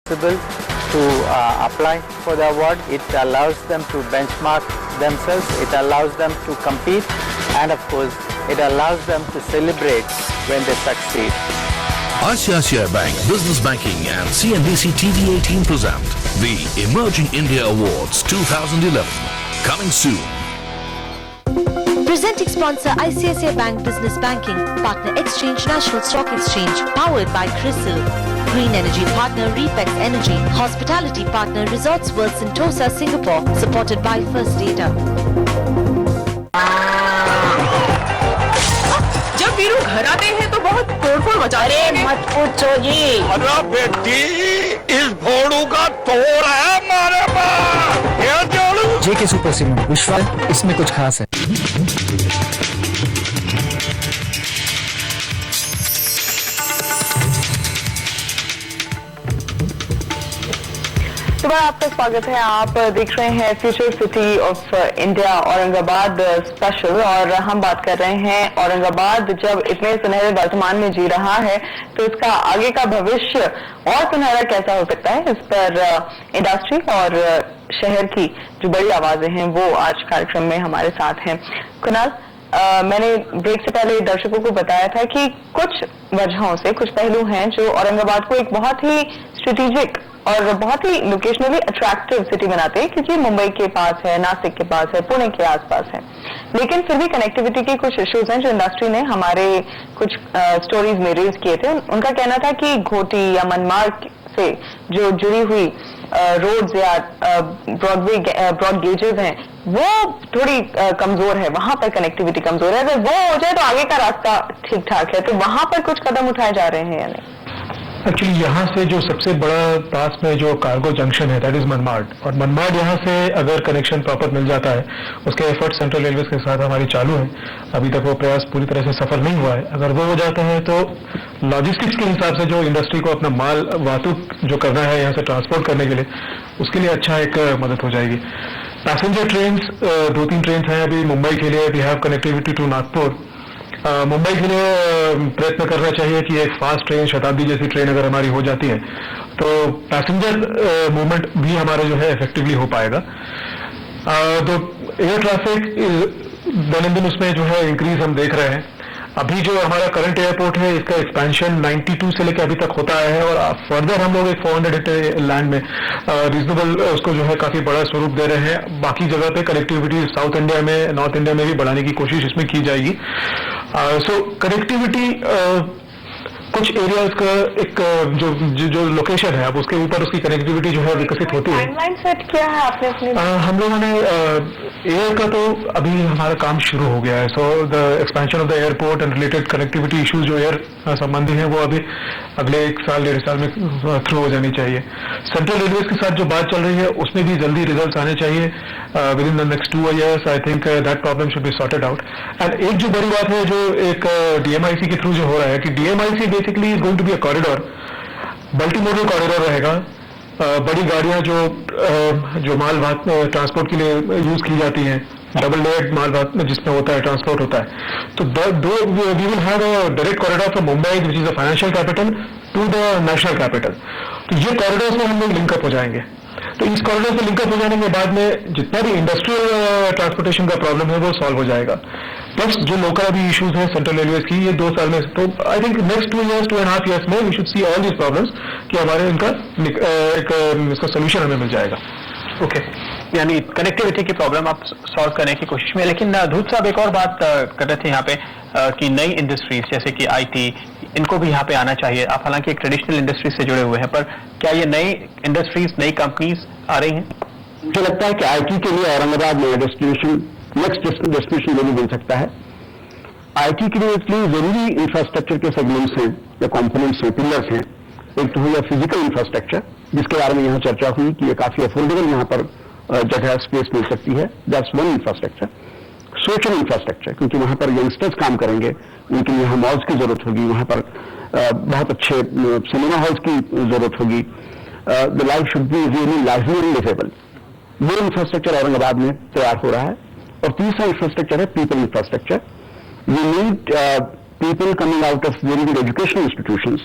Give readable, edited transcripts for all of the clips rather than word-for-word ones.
possible to apply for the award. It allows them to benchmark themselves, it allows them to compete, and of course, it allows them to celebrate when they succeed. ICICI Bank Business Banking and CNBC TV18 present the Emerging India Awards 2011. Coming soon. Presenting sponsor ICICI Bank Business Banking, partner Exchange National Stock Exchange, powered by CRISIL. Green energy partner Repex Energy, hospitality partner Resorts World Sentosa Singapore, supported by First Data. जब वीरू घर आते हैं तो बहुत तोड़फोड़ मचा रहे हैं। मत पूछो जी। अरे बेटी, इस भोड़ू का तोड़ है हमारे पास। ये जोड़ू। जेके सुपर सीमेंट विश्वास, इसमें कुछ खास है। सुबह आपका स्वागत है। आप देख रहे हैं future city of India Aurangabad special, और हम बात कर रहे हैं औरंगाबाद जब इतने सुनहरे वर्तमान में जी रहा है तो इसका आगे का भविष्य और सुनहरा कैसा हो सकता है, इस पर इंडस्ट्री और शहर की जो बड़ी आवाजें हैं वो आज कार्यक्रम में हमारे साथ हैं। कुणाल, मैंने ब्रेक से पहले दर्शकों को बताया था कि कुछ वजहों से कुछ पहलू हैं जो औरंगाबाद को एक बहुत ही स्ट्रेटेजिक और बहुत ही लोकेशनली अट्रैक्टिव सिटी बनाते हैं, क्योंकि मुंबई के पास है, नासिक के पास है, पुणे के आसपास है। लेकिन फिर भी कनेक्टिविटी के कुछ इश्यूज हैं जो इंडस्ट्री ने हमारे कुछ स्टोरीज में रेज किए थे। उनका कहना था कि घोटी या मनमार्ग से जो जुड़ी हुई रोड्स या ब्रॉड गेजेस हैं वो थोड़ी कमजोर है, वहां पर कनेक्टिविटी कमजोर है। अगर वो हो जाए तो आगे का रास्ता ठीक ठाक है, तो वहां पर कुछ कदम उठाए जा रहे हैं या नहीं? एक्चुअली यहाँ से जो सबसे बड़ा पास में जो कार्गो जंक्शन है दैट इज मनमाड, और मनमाड यहाँ से अगर कनेक्शन प्रॉपर मिल जाता है, उसके एफर्ट सेंट्रल रेलवे के साथ हमारी चालू है, अभी तक वो प्रयास पूरी तरह से सफल नहीं हुआ है। अगर वो हो जाता है तो लॉजिस्टिक्स के हिसाब से जो इंडस्ट्री को अपना माल वाहतुक जो करना है यहाँ से ट्रांसपोर्ट करने के लिए, उसके लिए अच्छा एक मदद हो जाएगी। पैसेंजर ट्रेन 2-3 ट्रेन हैं अभी मुंबई के लिए। We have connectivity to Nagpur. Mumbai के लिए प्रयत्न करना चाहिए कि एक फास्ट ट्रेन, शताब्दी जैसी ट्रेन अगर हमारी हो जाती है तो पैसेंजर मूवमेंट भी हमारा जो है इफेक्टिवली हो पाएगा। तो एयर ट्रैफिक दैनंदिन उसमें जो है इंक्रीज हम देख रहे हैं। अभी जो हमारा करंट एयरपोर्ट है इसका एक्सपेंशन 92 से लेकर अभी तक होता है, और फर्दर हम लोग एक 400 हेक्टेयर लैंड में रीजनेबल उसको जो है काफी बड़ा स्वरूप दे रहे हैं। बाकी जगह पे कनेक्टिविटी साउथ इंडिया में, नॉर्थ इंडिया में भी बढ़ाने की कोशिश इसमें की जाएगी। सो कनेक्टिविटी कुछ एरियाज का एक जो लोकेशन है अब उसके ऊपर उसकी कनेक्टिविटी जो है विकसित होती है। टाइमलाइन सेट किया है आपने अपने? हम लोगों ने एयर का तो अभी हमारा काम शुरू हो गया है। So the expansion of the airport and related connectivity issues जो एयर संबंधी हैं वो अभी अगले 1 साल 1.5 साल में थ्रू हो जानी चाहिए। सेंट्रल रेलवे के साथ जो बात चल रही है उसमें भी जल्दी रिजल्ट आने चाहिए with in the next 2 years। I think that problem should be sorted out. And एक जो बड़ी बात है जो एक डीएमआईसी के थ्रू जो हो रहा है कि DMIC basically is going to be a corridor, multimodal corridor रहेगा। बड़ी गाड़ियां जो माल ट्रांसपोर्ट के लिए यूज की जाती हैं, डबल लेयर्ड माल जिसमें होता है ट्रांसपोर्ट होता है, तो we will have a direct corridor from Mumbai which is a financial capital to the national capital. तो ये कॉरिडोर में हम लोग लिंकअप हो जाएंगे। तो इस कॉरिडोर से लिंकअप हो जाने के बाद में जितना भी इंडस्ट्रियल ट्रांसपोर्टेशन का प्रॉब्लम है वो सॉल्व हो जाएगा। प्लस जो लोकल अभी इश्यूज हैं सेंट्रल रेलवे की, ये 2 साल में, तो I think next 2 years 2.5 years में we should see all these problems कि हमारे इनका इसका सोल्यूशन हमें मिल जाएगा। ओके, यानी कनेक्टिविटी की प्रॉब्लम आप सॉल्व करने की कोशिश में। लेकिन धूत साहब एक और बात कर रहे थे यहाँ पे कि नई इंडस्ट्रीज जैसे कि आईटी, इनको भी यहाँ पे आना चाहिए। आप हालांकि एक ट्रेडिशनल इंडस्ट्री से जुड़े हुए हैं, पर क्या ये नई इंडस्ट्रीज, नई कंपनीज आ रही हैं? मुझे लगता है कि आईटी के लिए औरंगाबाद नया डेस्टिनेशन, नेक्स्ट डेस्टिनेशन नहीं बन सकता है। आईटी के लिए इसलिए जरूरी इंफ्रास्ट्रक्चर के सेगमेंट्स हैं या कॉम्पोनेंट्स हैं, पिलर्स हैं। एक तो हो गया फिजिकल इंफ्रास्ट्रक्चर, जिसके बारे में यहाँ चर्चा हुई कि ये काफी अफोर्डेबल यहाँ पर जगह स्पेस मिल सकती है, that's one infrastructure. Social infrastructure, क्योंकि वहां पर यंगस्टर्स काम करेंगे, उनके लिए यहाँ मॉल्स की जरूरत होगी, वहां पर बहुत अच्छे सिनेमा हॉल्स की जरूरत होगी। The life should be really lively and livable. वो इंफ्रास्ट्रक्चर औरंगाबाद में तैयार हो रहा है। और तीसरा इंफ्रास्ट्रक्चर है people infrastructure. We need people coming out of very good educational institutions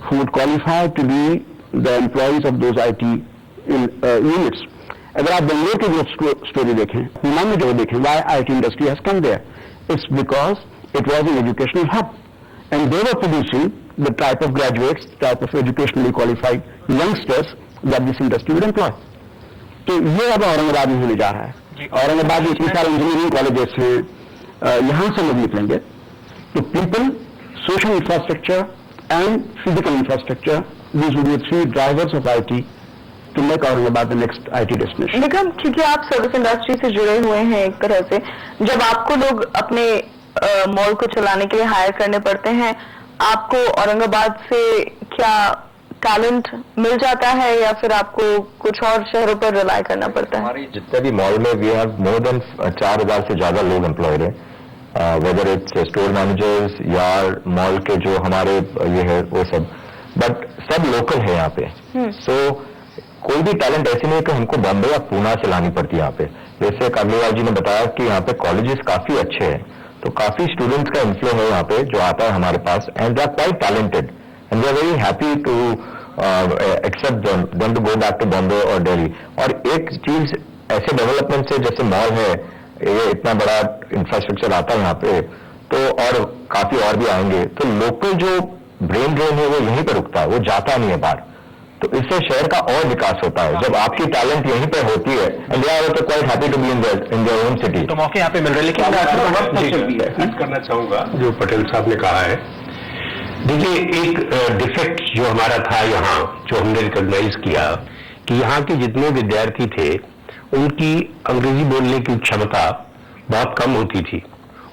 who would qualify to be the employees of those IT units. अगर आप बेंगलोर की ग्रोथ स्टोरी देखें, हुना में जो देखें, why IT industry has come there? It's because it was an educational hub, and they were producing the type of graduates, type of educationally qualified youngsters that this industry would employ. तो ये अब औरंगाबाद में होने जा रहा है. औरंगाबाद में इतने सारे इंजीनियरिंग कॉलेजेस हैं, यहाँ से लोग निकलेंगे. तो people, social infrastructure and physical infrastructure, these would be the three drivers of IT to make Aurangabad the next IT destination. लेकिन क्योंकि आप सर्विस इंडस्ट्री से जुड़े हुए हैं एक तरह से, जब आपको लोग अपने मॉल को चलाने के लिए हायर करने पड़ते हैं, आपको औरंगाबाद से क्या टैलेंट मिल जाता है या फिर आपको कुछ और शहरों पर रिलाय करना पड़ता है? हमारी जितने भी मॉल में वी हैव मोर देन 4000 से ज्यादा लोग एम्प्लॉयड हैं, वेदर इट्स स्टोर मैनेजर्स या मॉल के जो हमारे ये है वो सब, बट सब लोकल है यहाँ पे. सो कोई भी टैलेंट ऐसे नहीं है कि हमको बॉम्बे या पूना से लानी पड़ती है यहाँ पे. जैसे कागलीवाल जी ने बताया कि यहाँ पे कॉलेजेस काफी अच्छे हैं, तो काफी स्टूडेंट्स का इन्फ्लो है यहाँ पे जो आता है हमारे पास, and they are quite talented and they are very happy to accept them to go back to Bombay और दिल्ली. और एक चीज ऐसे डेवलपमेंट से जैसे मॉल है, ये इतना बड़ा इंफ्रास्ट्रक्चर आता है यहाँ पे, तो और काफी और भी आएंगे, तो लोकल जो ब्रेन ड्रेन है वो यहीं पर रुकता है, वो जाता नहीं है बाहर. तो इससे शहर का और विकास होता है जब आपकी टैलेंट यहीं पे होती है, and they are also quite happy to be in their own city. तो मौके यहाँ पे मिल रहे हैं. लेकिन मैं करना चाहूंगा जो पटेल साहब ने कहा है. देखिए, एक डिफेक्ट जो हमारा था यहाँ, जो हमने रिकॉग्नाइज किया कि यहाँ के जितने विद्यार्थी थे उनकी अंग्रेजी बोलने की क्षमता बहुत कम होती थी,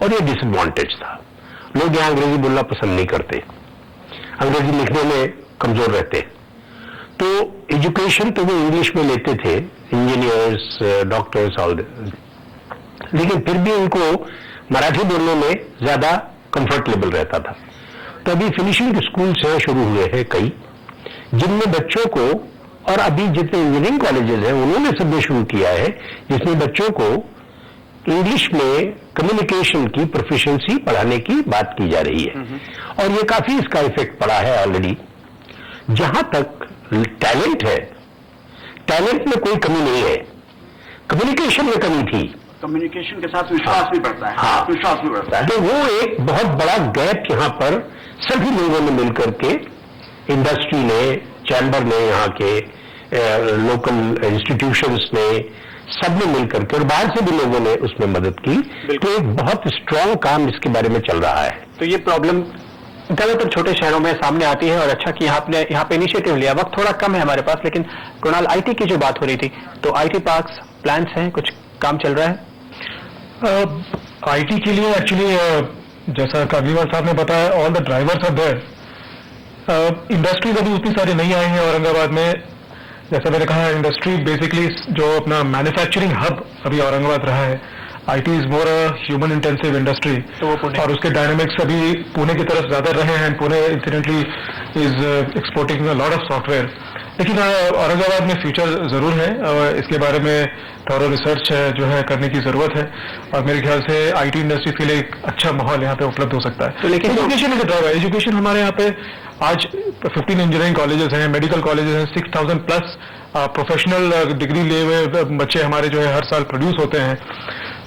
और ये डिसएडवांटेज था. लोग यहाँ अंग्रेजी बोलना पसंद नहीं करते, अंग्रेजी लिखने में कमजोर रहते. तो एजुकेशन तो वो इंग्लिश में लेते थे, इंजीनियर्स, डॉक्टर्स, ऑल, लेकिन फिर भी उनको मराठी बोलने में ज्यादा कंफर्टेबल रहता था. तो अभी फिनिशिंग स्कूल से शुरू हुए हैं कई, जिनमें बच्चों को, और अभी जितने इंजीनियरिंग कॉलेजेस हैं उन्होंने सबने शुरू किया है, जिसमें बच्चों को इंग्लिश में कम्युनिकेशन की प्रोफिशिएंसी पढ़ाने की बात की जा रही है. और ये काफी इसका इफेक्ट पड़ा है ऑलरेडी. जहां तक टैलेंट है, टैलेंट में कोई कमी नहीं है, कम्युनिकेशन में कमी थी. कम्युनिकेशन के साथ विश्वास भी बढ़ता है. हाँ, विश्वास भी बढ़ता है. तो वो एक बहुत बड़ा गैप यहाँ पर सभी लोगों ने मिलकर के, इंडस्ट्री ने, चैम्बर ने, यहाँ के लोकल इंस्टीट्यूशंस ने, सबने मिलकर के, और बाहर से भी लोगों ने उसमें मदद की. तो एक बहुत स्ट्रांग काम इसके बारे में चल रहा है. तो ये प्रॉब्लम ज्यादातर छोटे शहरों में सामने आती है, और अच्छा कि आपने यहाँ पे इनिशिएटिव लिया. वक्त थोड़ा कम है हमारे पास, लेकिन कुणाल, आईटी की जो बात हो रही थी, तो आईटी पार्क्स प्लान्स हैं, कुछ काम चल रहा है? आईटी के लिए एक्चुअली जैसा कागलीवाल साहब ने बताया, all the drivers are there. Industries अभी उतनी सारी नहीं आई हैं औरंगाबाद में. जैसा मैंने कहा, इंडस्ट्री बेसिकली जो अपना मैन्युफैक्चरिंग हब अभी औरंगाबाद रहा है. IT is more human intensive industry, और उसके डायनेमिक्स अभी पुणे की तरफ ज्यादा रहे हैं. Pune incidentally is exporting lot of software. लेकिन औरंगाबाद में फ्यूचर जरूर है, और इसके बारे में थोड़ा रिसर्च जो है करने की जरूरत है, और मेरे ख्याल से IT इंडस्ट्री के लिए एक अच्छा माहौल यहाँ पे उपलब्ध हो सकता है. तो लेकिन एजुकेशन इज ड्राइवर. एजुकेशन हमारे यहाँ पे आज 15 इंजीनियरिंग कॉलेजेस हैं, मेडिकल कॉलेजेस हैं, 6000 प्लस प्रोफेशनल डिग्री लिए हुए बच्चे हमारे जो है हर साल प्रोड्यूस होते हैं.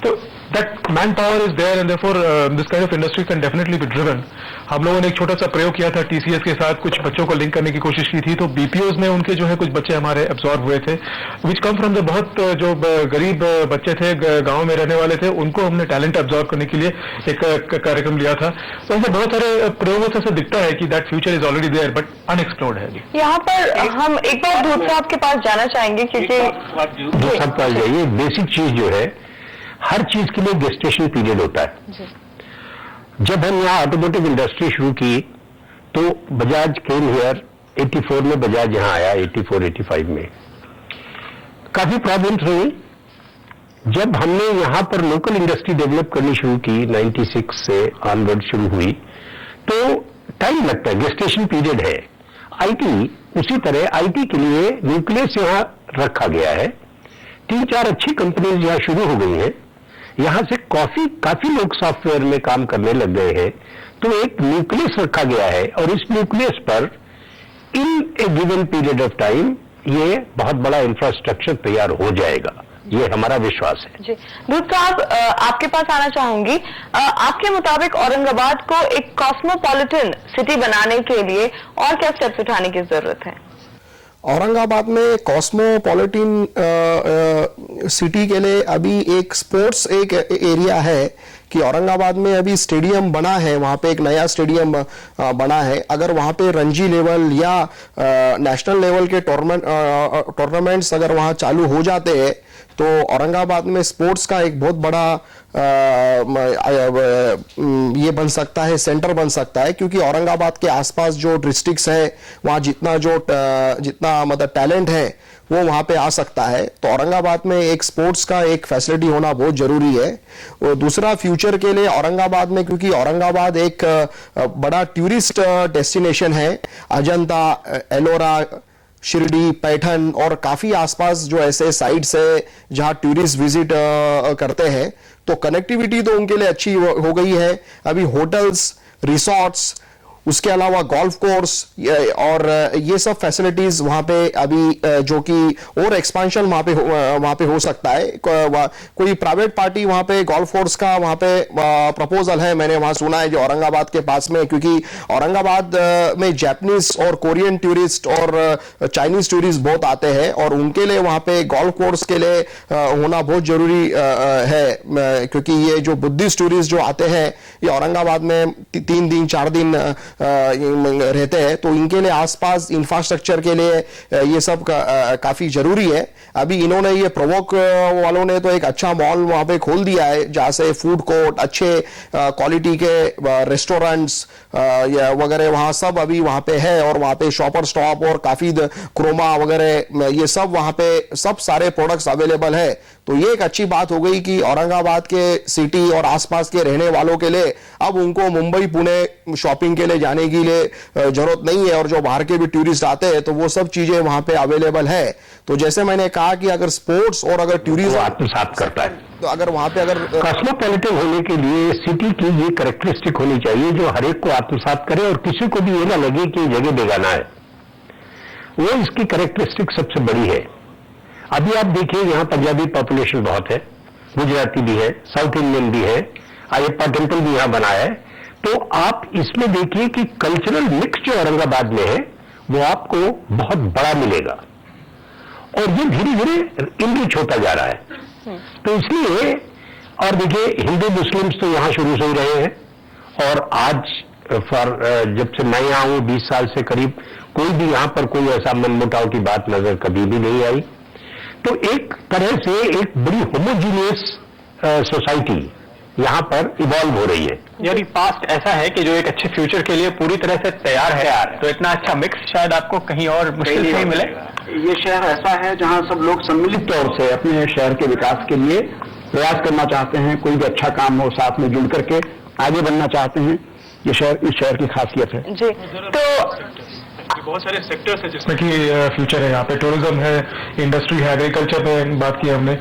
तो that man power is there, and therefore this kind of industry can definitely be driven. हम लोगों ने एक छोटा सा प्रयोग किया था TCS के साथ, कुछ बच्चों को लिंक करने की कोशिश की थी. तो BPOs में उनके जो है कुछ बच्चे हमारे एब्जॉर्ब हुए थे, विच कम फ्रॉम द बहुत जो गरीब बच्चे थे, गांव में रहने वाले थे. उनको हमने टैलेंट एब्जॉर्ब करने के लिए एक कार्यक्रम लिया था. तो ऐसे बहुत सारे प्रयोगों से ऐसा दिखता है कि that future is already there, but unexplored है. यहाँ पर हम एक बार दूध साहब के पास जाना चाहेंगे, क्योंकि जो सब पास जाइए, बेसिक चीज जो है, हर चीज के लिए गेस्टेशन पीरियड होता है. जब हम यहाँ ऑटोमोटिव इंडस्ट्री शुरू की तो बजाज केम हियर 84 में, बजाज यहाँ आया 84-85 में. काफी प्रॉब्लम्स हुई. जब हमने यहाँ पर लोकल इंडस्ट्री डेवलप करनी शुरू की, 96 से ऑनवर्ड शुरू हुई, तो टाइम लगता है, गेस्टेशन पीरियड है. IT उसी तरह, IT के लिए न्यूक्लियस यहाँ रखा गया है. 3-4 अच्छी कंपनीज यहाँ शुरू हो गई हैं. यहाँ से काफी लोग सॉफ्टवेयर में काम करने लग गए हैं. तो एक न्यूक्लियस रखा गया है, और इस न्यूक्लियस पर इन ए गिवन पीरियड ऑफ टाइम ये बहुत बड़ा इंफ्रास्ट्रक्चर तैयार हो जाएगा, ये हमारा विश्वास है। जी दूध साहब, आपके पास आना चाहूंगी। आपके मुताबिक औरंगाबाद को एक कॉस्मोपॉलिटन सिटी बनाने के लिए और क्या स्टेप्स उठाने की जरूरत है? औरंगाबाद में कॉस्मोपॉलिटन सिटी के लिए अभी एक स्पोर्ट्स एक एरिया है कि औरंगाबाद में अभी स्टेडियम बना है, वहाँ पे एक नया स्टेडियम बना है। अगर वहाँ पे रणजी लेवल या नेशनल लेवल के टूर्नामेंट्स अगर वहाँ चालू हो जाते हैं तो औरंगाबाद में स्पोर्ट्स का एक बहुत बड़ा ये बन सकता है, सेंटर बन सकता है, क्योंकि औरंगाबाद के आसपास जो डिस्ट्रिक्ट्स है वहाँ जितना मतलब टैलेंट है वो वहाँ पे आ सकता है। तो औरंगाबाद में एक स्पोर्ट्स का एक फैसिलिटी होना बहुत जरूरी है। और दूसरा फ्यूचर के लिए औरंगाबाद में, क्योंकि औरंगाबाद एक बड़ा टूरिस्ट डेस्टिनेशन है, अजंता, एलोरा, शिरडी, पैठन और काफी आसपास जो ऐसे साइट्स है जहां टूरिस्ट विजिट करते हैं, तो कनेक्टिविटी तो उनके लिए अच्छी हो गई है। अभी होटल्स, रिसोर्ट्स, उसके अलावा गोल्फ कोर्स और ये सब फैसिलिटीज वहां पे अभी जो कि और एक्सपेंशन वहां पे हो सकता है। कोई प्राइवेट पार्टी वहां पे गोल्फ कोर्स का वहां पे प्रपोजल है, मैंने वहां सुना है जो औरंगाबाद के पास में, क्योंकि औरंगाबाद में जापानीज और कोरियन टूरिस्ट और चाइनीज टूरिस्ट बहुत आते हैं और उनके लिए वहां पे गोल्फ कोर्स के लिए होना बहुत जरूरी है, क्योंकि ये जो बुद्धिस्ट टूरिस्ट जो आते हैं ये औरंगाबाद में 3 दिन 4 दिन रहते हैं, तो इनके लिए आसपास इंफ्रास्ट्रक्चर के लिए ये सब काफी जरूरी है। अभी इन्होंने ये प्रोवोक वालों ने तो एक अच्छा मॉल वहां पे खोल दिया है जहां से फूड कोर्ट, अच्छे क्वालिटी के रेस्टोरेंट्स वगैरह वहां सब अभी वहां पे है और वहां पे शॉपर स्टॉप और काफी क्रोमा वगैरह ये सब वहां पे सब सारे प्रोडक्ट्स अवेलेबल है। तो ये एक अच्छी बात हो गई कि औरंगाबाद के सिटी और आसपास के रहने वालों के लिए अब उनको मुंबई, पुणे शॉपिंग के लिए जाने के लिए जरूरत नहीं है और जो बाहर के भी टूरिस्ट आते हैं तो वो सब चीजें वहां पे अवेलेबल है। तो जैसे मैंने कहा कि अगर स्पोर्ट्स और अगर टूरिज्म आत्मसात करता है, तो अगर वहां पे अगर कॉस्मोपॉलिटन होने के लिए सिटी की ये कैरेक्टरिस्टिक होनी चाहिए जो हर एक को आत्मसात करे और किसी को भी ये ना लगे कि जगह बेगाना है, वो इसकी कैरेक्टरिस्टिक सबसे बड़ी है। अभी आप देखिए यहाँ पंजाबी पॉपुलेशन बहुत है, गुजराती भी है, साउथ इंडियन भी है, अयप्पा टेम्पल भी यहाँ बना है। तो आप इसमें देखिए कि कल्चरल मिक्स जो औरंगाबाद में है वो आपको बहुत बड़ा मिलेगा और ये धीरे धीरे इनरिच होता जा रहा है। तो इसलिए, और देखिए हिंदू मुस्लिम्स तो यहाँ शुरू से ही रहे हैं और आज जब से मैं यहाँ हूँ 20 साल से करीब, कोई भी यहाँ पर कोई ऐसा मनमुटाव की बात नजर कभी भी नहीं आई। तो एक तरह से एक बड़ी होमोजीनियस सोसाइटी यहाँ पर इवॉल्व हो रही है। यानी पास्ट ऐसा है कि जो एक अच्छे फ्यूचर के लिए पूरी तरह से तैयार है, तो इतना अच्छा मिक्स शायद आपको कहीं और मुश्किल से ही मिले। ये शहर ऐसा है जहाँ सब लोग सम्मिलित तौर से अपने शहर के विकास के लिए प्रयास करना चाहते हैं, कोई भी अच्छा काम हो साथ में जुड़ करके आगे बढ़ना चाहते हैं। ये शहर, इस शहर की खासियत है जी। तो बहुत सारे सेक्टर्स हैं जिसमें कि फ्यूचर है। यहाँ पे टूरिज्म है, इंडस्ट्री है, एग्रीकल्चर में बात की हमने,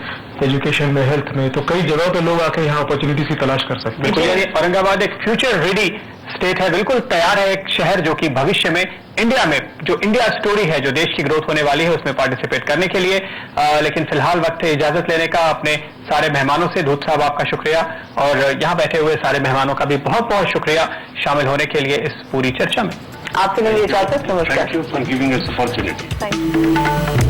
एजुकेशन में, हेल्थ में, तो कई जगहों पे लोग आके यहाँ अपॉर्चुनिटी की तलाश कर सकते हैं। यानी औरंगाबाद एक फ्यूचर रेडी स्टेट है, बिल्कुल तैयार है, एक शहर जो कि भविष्य में इंडिया में जो इंडिया स्टोरी है, जो देश की ग्रोथ होने वाली है, उसमें पार्टिसिपेट करने के लिए। लेकिन फिलहाल वक्त है इजाजत लेने का अपने सारे मेहमानों से। धूत साहब आपका शुक्रिया और यहाँ बैठे हुए सारे मेहमानों का भी बहुत बहुत शुक्रिया शामिल होने के लिए इस पूरी चर्चा में। आपसे नहीं इजाजत, नमस्कार। Thank you for giving us opportunity. Thank you.